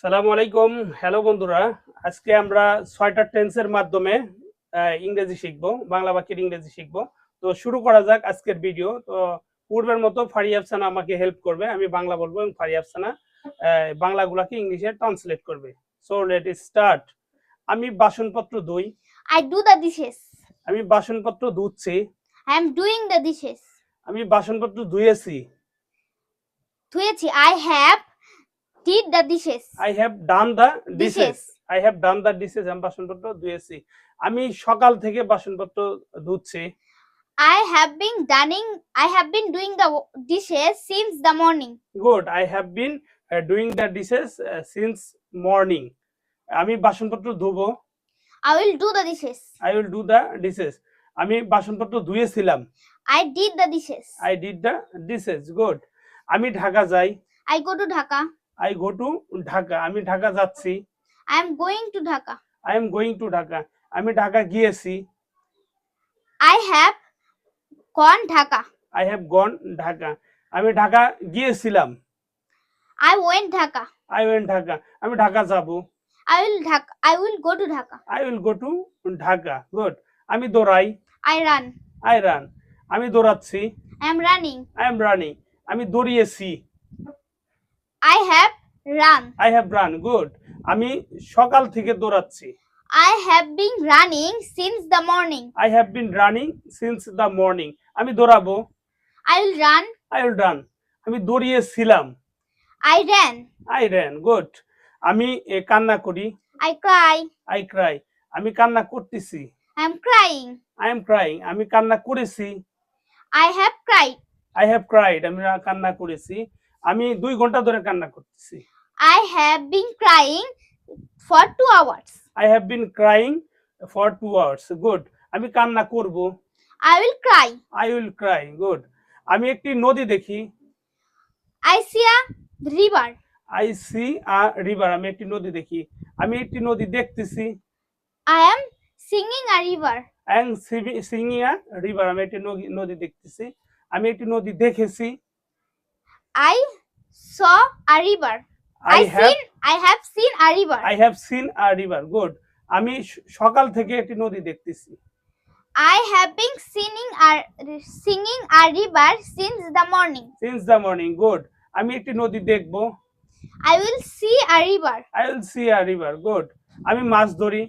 সালামু আলাইকুম। হ্যালো বন্ধুরা, আজকে আমরা ৬টা টেন্সের মাধ্যমে ইংরেজি শিখবো, বাংলা বাক্যের ইংরেজি শিখবো। তো শুরু করা যাক আজকের ভিডিও। তো পূর্বের মতো ফারিয়া আফসানা আমাকে হেল্প করবে। আমি বাংলা বলবো এবং ফারিয়া আফসানা বাংলাগুলাকে ইংলিশে ট্রান্সলেট করবে। সো লেট ইস স্টার্ট। আমি বাসনপত্র ধুই। I do the dishes. আমি বাসনপত্র ধুচ্ছি। I am doing the dishes. আমি বাসনপত্র ধুয়েছি। ধুয়েছি. I have did the dishes. I have done the dishes. Dishes. I have done the dishes. আমি বাসনপত্র ধুয়েছি। আমি সকাল থেকে বাসনপত্র ধুচ্ছি। I have been doing the dishes since the morning. Good. I have been doing the dishes since morning. আমি বাসনপত্র ধুবো। I will do the dishes. I will do the dishes. আমি বাসনপত্র ধুয়েছিলাম। I did the dishes. I did the dishes. Good. আমি ঢাকা যাই। I go to Dhaka. I go to Dhaka. আমি ঢাকা যাচ্ছি। I am going to Dhaka. I am going to Dhaka. আমি ঢাকা গিয়েছি। I have gone Dhaka. I have gone Dhaka. আমি ঢাকা গিয়েছিলাম। I went Dhaka. I went Dhaka. আমি ঢাকা যাব। I will go to Dhaka. I will go to Dhaka. Good. আমি দৌড়াই। I run. I run. আমি দৌড়াচ্ছি। I am running. I am running. আমি দৌড়িয়েছি। I have run. I have run. Good. আমি সকাল থেকে দৌড়াচ্ছি। I have been running since the morning. I have been running since the morning. আমি দৌড়াবো। I will run. I will run. আমি দৌড়িয়েছিলাম। I ran. I ran. Good. আমি কান্না করি। I cry. I cry. আমি কান্না করতেছি। I am crying. I am crying. আমি কান্না করেছি। I have cried. I have cried. আমি কান্না করেছি। আমি 2 ঘন্টা ধরে কান্না করতেছি। I have been crying for 2 hours. I have been crying for 2 hours. Good. আমি কান্না করব। I will cry. I will cry. Good. আমি একটি নদী দেখি। I see a river. I see a river. আমি একটি নদী দেখি। আমি একটি নদী দেখতেছি। I am singing a river. I am singing a river. আমি একটি নদী দেখতেছি। আমি একটি নদী দেখেছি। I saw a river. I have seen a river. I have seen a river. Good. আমি সকাল থেকে একটি নদী দেখতেছি। I have been singing a river since the morning. Since the morning. Good. আমি একটি নদী দেখব। I will see a river. I will see a river. Good. আমি মাছ ধরি।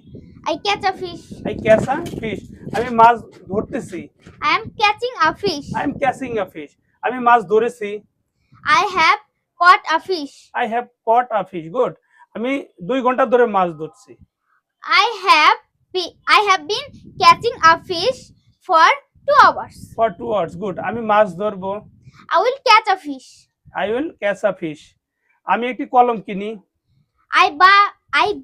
I catch a fish. I catch a fish. আমি মাছ ধরতেছি। I am catching a fish. I am catching a fish. আমি মাছ ধরেছি। I have caught a fish. I have caught a fish. Good. আমি 2 ঘন্টা ধরে মাছ ধরছি। I have been catching a fish for 2 hours. For 2 hours. Good. আমি মাছ ধরবো। I will catch a fish. I will catch a fish. আমি একটি কলম কিনি। I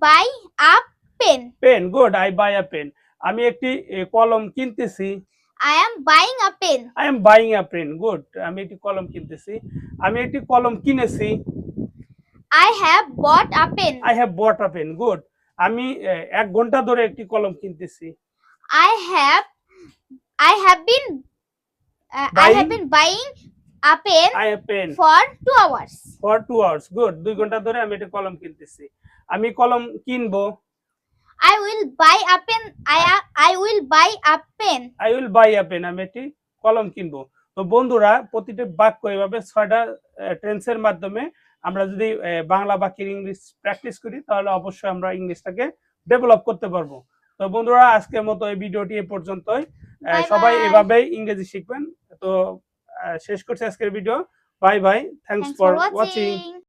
buy a pen. Pen. Good. I buy a pen. আমি একটি কলম কিনতেছি। I am buying a pen. I am buying a pen. Good. আমি একটি কলম কিনতেছি। আমি একটি কলম কিনেছি। I have bought a pen. I have bought a pen. Good. আমি 1 ঘন্টা ধরে একটি কলম কিনতেছি। I have been buying a pen. I have pen for 2 hours. For 2 hours. Good. 2 ঘন্টা ধরে আমি একটি কলম কিনতেছি। আমি কলম কিনবো। I will buy a pen. I will buy a pen. I will buy a pen. আমি একটি কলম কিনবো। তো বন্ধুরা, প্রতিটা বাক্য এভাবে 6টা টেন্সের মাধ্যমে আমরা যদি বাংলা বাক্যের ইংলিশ প্র্যাকটিস করি তাহলে অবশ্যই আমরা ইংলিশটাকে ডেভেলপ করতে পারবো। তো বন্ধুরা, আজকের মতো এই ভিডিওটি এ পর্যন্তই। সবাই এভাবেই ইংরেজি শিখবেন। তো শেষ করছি আজকের video. Bye bye. Thanks for watching.